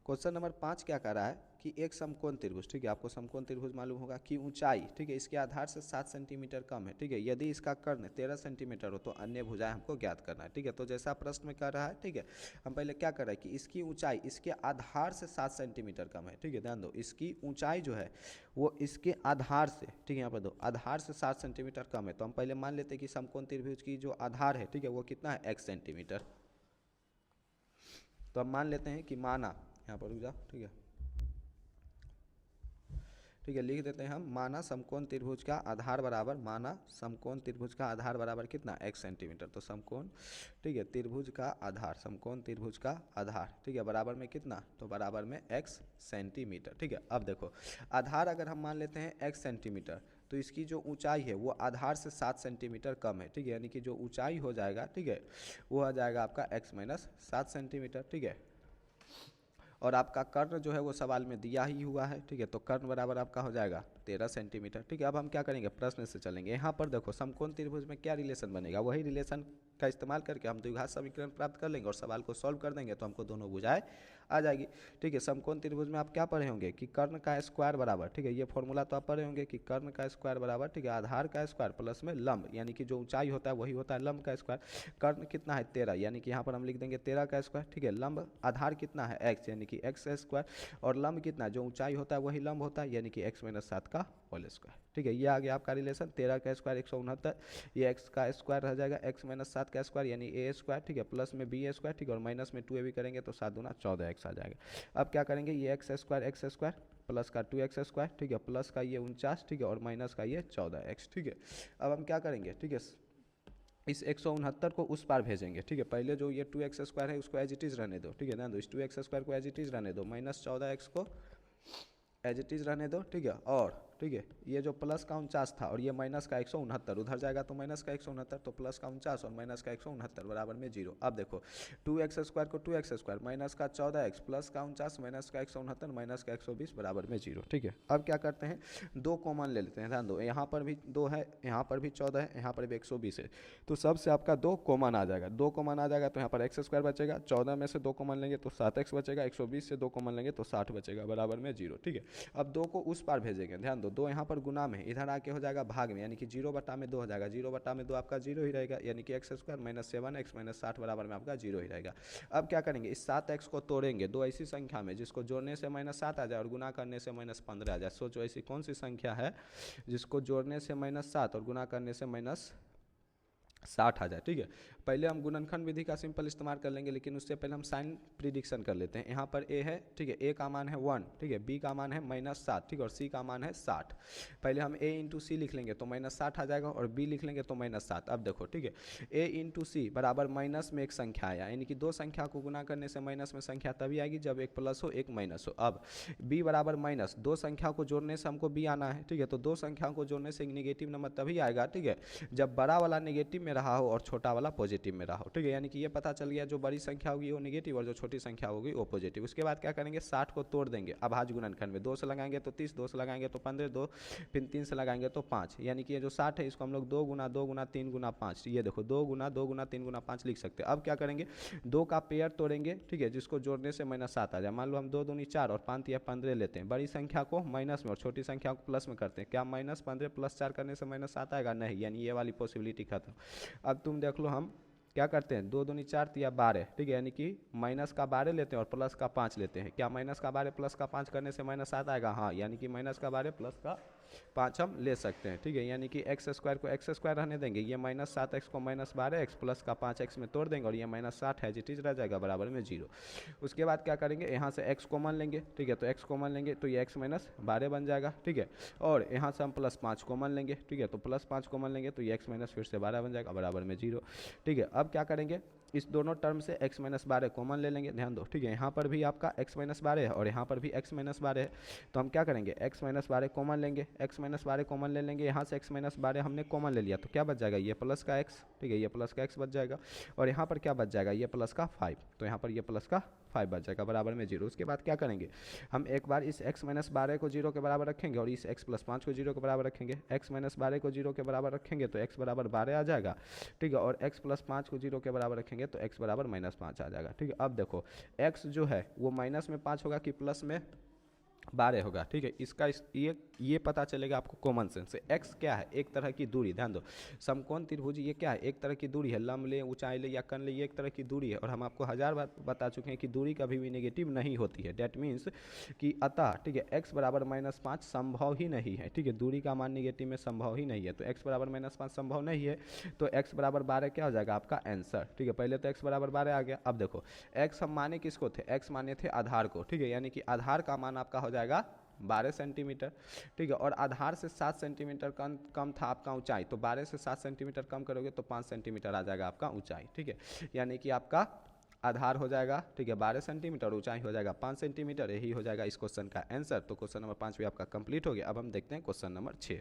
Question number 5 क्या कह रहा है कि एक समकोण त्रिभुज, ठीक है, आपको समकोण त्रिभुज मालूम होगा कि ऊंचाई, ठीक है, इसके आधार से 7 सेंटीमीटर कम है, ठीक है, यदि इसका कर्ण 13 सेंटीमीटर हो तो अन्य भुजाएं हमको ज्ञात करना है, ठीक है। तो जैसा प्रश्न में कह रहा है, ठीक है, हम पहले क्या कर रहे हैं कि इसकी ऊंचाई इसके आधार से 7 सेंटीमीटर कम है, ठीक है, ध्यान दो, इसकी ऊंचाई जो है वो इसके आधार से, ठीक है, यहाँ पर दो आधार से 7 सेंटीमीटर कम है। तो हम पहले मान लेते हैं कि समकोण त्रिभुज की जो आधार है, ठीक है, वो कितना है, x सेंटीमीटर। तो हम मान लेते हैं कि माना, यहाँ पर रुक जाओ, ठीक है, ठीक है, लिख देते हैं हम, माना समकोण त्रिभुज का आधार बराबर, माना समकोण त्रिभुज का आधार बराबर कितना, x सेंटीमीटर। तो समकोण, ठीक है, त्रिभुज का आधार, समकोण त्रिभुज का आधार, ठीक है, बराबर में कितना, तो बराबर में x सेंटीमीटर, ठीक है। अब देखो आधार अगर हम मान लेते हैं x सेंटीमीटर, तो इसकी जो ऊंचाई है वो आधार से 7 सेंटीमीटर कम है, ठीक है, यानी कि जो ऊंचाई हो जाएगा, ठीक है, वो आ जाएगा आपका x माइनस 7 सेंटीमीटर, ठीक है। और आपका कर्ण जो है वो सवाल में दिया ही हुआ है, ठीक है, तो कर्ण बराबर आपका हो जाएगा 13 सेंटीमीटर, ठीक है। अब हम क्या करेंगे, प्रश्न से चलेंगे। यहाँ पर देखो समकोण त्रिभुज में क्या रिलेशन बनेगा, वही रिलेशन का इस्तेमाल करके हम द्विघात समीकरण प्राप्त कर लेंगे और सवाल को सॉल्व कर देंगे तो हमको दोनों भुजाएं आ जाएगी, ठीक है। समकोण त्रिभुज में आप क्या पढ़े होंगे कि कर्ण का स्क्वायर बराबर, ठीक है, ये फॉर्मूला तो आप पढ़े होंगे कि कर्ण का स्क्वायर बराबर, ठीक है, आधार का स्क्वायर प्लस में लंब, यानी कि जो ऊंचाई होता है वही होता है लंब का स्क्वायर। कर्ण कितना है 13, यानी कि यहाँ पर हम लिख देंगे 13 का स्क्वायर, ठीक है। लंब आधार कितना है x, यानी कि x स्क्वायर, और लंब कितना, जो ऊंचाई होता है वही लंब होता है, यानी कि x माइनस 7 का होल स्क्वायर, ठीक है। ये आ गया आपका रिलेशन, 13 का स्क्वायर 169, ये x का स्क्वायर रह जाएगा x माइनस 7 का स्क्वायर यानी a स्क्वायर, ठीक है, प्लस में b स्क्वायर, ठीक है, और माइनस में 2a भी करेंगे तो 7 दूना 14x आ जाएगा। अब क्या करेंगे, ये x स्क्वायर प्लस का 2x स्क्वायर, ठीक है, प्लस का ये 49, ठीक है, और माइनस का ये 14x, ठीक है। अब हम क्या करेंगे, ठीक है, इस 169 को उस पार भेजेंगे, ठीक है। पहले जो ये 2x स्क्वायर है उसको एज इट इज़ रहने दो, ठीक है, ध्यान दो, इस 2x स्क्वायर को एज इट इज़ रहने दो, माइनस 14x को एज इट इज़ रहने दो, ठीक है। और ठीक है, ये जो प्लस का 49 था और ये माइनस का 169 उधर जाएगा तो माइनस का 169, तो प्लस का 49 और माइनस का 169 बराबर में 0। अब देखो 2x स्क्वायर को 2x स्क्वायर माइनस का 14x प्लस का 49 माइनस का 169 माइनस का 120 बराबर में 0, ठीक है। अब क्या करते हैं, दो कॉमन ले लेते हैं, ध्यान दो, यहाँ पर भी 2 है, यहाँ पर भी 14 है, यहाँ पर भी 120 है, तो सबसे आपका 2 कॉमन आ जाएगा, 2 कॉमन आ जाएगा तो यहाँ पर एक्स स्क्वायर बचेगा, 14 में से 2 कॉमन लेंगे तो 7x बचेगा, 120 से 2 कॉमन लेंगे तो 60 बचेगा बराबर में 0, ठीक है। अब 2 को उस पार भेजेंगे, ध्यान दो, 2 यहाँ पर गुना में, इधर आके हो जाएगा भाग में, यानी कि 0 बटा में 2 हो जाएगा, 0 बटा में 2 आपका 0 ही रहेगा, यानी कि x square minus 7x minus 60 बराबर में आपका 0 ही रहेगा। अब क्या करेंगे, इस 7x को तोड़ेंगे दो ऐसी संख्या में जिसको जोड़ने से माइनस 7 आ जाए और गुना करने से माइनस 15 आ जाए। सोचो ऐसी कौन सी संख्या है जिसको जोड़ने से माइनस 7 और गुना करने से माइनस 60 आ जाए, ठीक है। पहले हम गुणनखंड विधि का सिंपल इस्तेमाल कर लेंगे, लेकिन उससे पहले हम साइन प्रिडिक्शन कर लेते हैं। यहाँ पर a है, ठीक है, a का मान है 1, ठीक है, b का मान है -7, ठीक है, और c का मान है 60। पहले हम a इंटू सी लिख लेंगे तो -60 आ जाएगा और b लिख लेंगे तो -7। अब देखो, ठीक है, a इंटू सी बराबर माइनस में एक संख्या आया, यानी कि दो संख्या को गुना करने से माइनस में संख्या तभी आएगी जब एक प्लस हो एक माइनस हो। अब b बराबर माइनस, दो संख्या को जोड़ने से हमको b आना है, ठीक है, तो दो संख्या को जोड़ने से एक निगेटिव नंबर तभी आएगा, ठीक है, जब बड़ा वाला निगेटिव में रहा हो और छोटा वाला पॉजिटिव में रहा हो, ठीक है। यानी कि ये पता चल गया जो बड़ी संख्या होगी वो नेगेटिव और जो छोटी संख्या होगी वो पॉजिटिव। उसके बाद क्या करेंगे, 60 को तोड़ देंगे अभाज्य गुणनखंड में, 2 से लगाएंगे तो 30, 2 से लगाएंगे तो 15, 2 फिर 3 से लगाएंगे तो 5, यानी कि ये जो 60 है इसको हम लोग 2 गुना 2 गुना 3 गुना 5, ये देखो 2 गुना 2 गुना 3 गुना 5 लिख सकते हैं। अब क्या करेंगे, 2 का पेयर तोड़ेंगे, ठीक है, जिसको जोड़ने से -7 आ जाए। मान लो हम 2 दूनी 4 और 5 या 15 लेते हैं, बड़ी संख्या को माइनस में और छोटी संख्या को प्लस में करते हैं, क्या -15 + 4 करने से -7 आएगा, नहीं, यानी ये वाली पॉसिबिलिटी खत्म। अब तुम देख लो हम क्या करते हैं, 2 दूनी 4 या 12, ठीक है, यानी कि माइनस का 12 लेते हैं और प्लस का 5 लेते हैं, क्या माइनस का 12 प्लस का 5 करने से -7 आएगा, हाँ, यानी कि माइनस का 12 प्लस का 5 हम ले सकते हैं, ठीक है। यानी कि एक्स स्क्वायर को एक्स स्क्वायर रहने देंगे, ये -7x को -12x प्लस का 5x में तोड़ देंगे और ये -60 है जिट रह जाएगा बराबर में 0। उसके बाद क्या करेंगे, यहाँ से x कॉमन लेंगे, ठीक है, तो x कॉमन लेंगे तो ये x -12 बन जाएगा, ठीक है, और यहाँ से हम +5 कॉमन लेंगे, ठीक है, तो +5 कॉमन लेंगे तो ये x माइनस फिर से 12 बन जाएगा बराबर में 0, ठीक है। अब क्या करेंगे, इस दोनों टर्म से x -12 कॉमन ले लेंगे, ध्यान दो, ठीक है, यहाँ पर भी आपका x -12 है और यहाँ पर भी x -12 है, तो हम क्या करेंगे, x -12 कॉमन लेंगे, x -12 कॉमन ले लेंगे, यहाँ से x -12 हमने कॉमन ले लिया तो क्या बच जाएगा, ये प्लस का x, ठीक है, ये प्लस का x बच जाएगा और यहाँ पर क्या बच जाएगा, ये प्लस का 5, तो यहाँ पर ये प्लस का 5 बच जाएगा बराबर में 0। उसके बाद क्या करेंगे हम एक बार इस x माइनस 12 को 0 के बराबर रखेंगे और इस x प्लस 5 को 0 के बराबर रखेंगे। x माइनस 12 को 0 के बराबर रखेंगे तो x बराबर 12 आ जाएगा, ठीक है, और x प्लस 5 को 0 के बराबर रखेंगे तो x बराबर माइनस 5 आ जाएगा, ठीक है। अब देखो x जो है वो माइनस में 5 होगा कि प्लस में 12 होगा, ठीक है। इसका ये पता चलेगा आपको कॉमन सेंस से। x क्या है, एक तरह की दूरी, ध्यान दो, समकोण त्रिभुज ये क्या है, एक तरह की दूरी है, लंब ले ऊंचाई ले या कन ले, ये एक तरह की दूरी है। और हम आपको 1000 बार बता चुके हैं कि दूरी कभी भी नेगेटिव नहीं होती है। डेट मीन्स कि अतः, ठीक है, x बराबर -5 संभव ही नहीं है, ठीक है, दूरी का मान नेगेटिव में संभव ही नहीं है। तो x बराबर -5 संभव नहीं है तो x बराबर 12 क्या हो जाएगा आपका आंसर, ठीक है। पहले तो x बराबर 12 आ गया। अब देखो x हम माने किसको थे, x माने थे आधार को, ठीक है, यानी कि आधार का मान आपका हो जाएगा 12 सेंटीमीटर, ठीक है। और आधार से 7 सेंटीमीटर कम था आपका ऊंचाई, तो 12 से 7 सेंटीमीटर कम करोगे तो 5 सेंटीमीटर आ जाएगा आपका ऊंचाई, ठीक है। यानी कि आपका आधार हो जाएगा, ठीक है, 12 सेंटीमीटर, ऊंचाई हो जाएगा 5 सेंटीमीटर। यही हो जाएगा इस क्वेश्चन का आंसर। तो क्वेश्चन नंबर 5 भी आपका कंप्लीट हो गया। अब हम देखते हैं क्वेश्चन नंबर 6।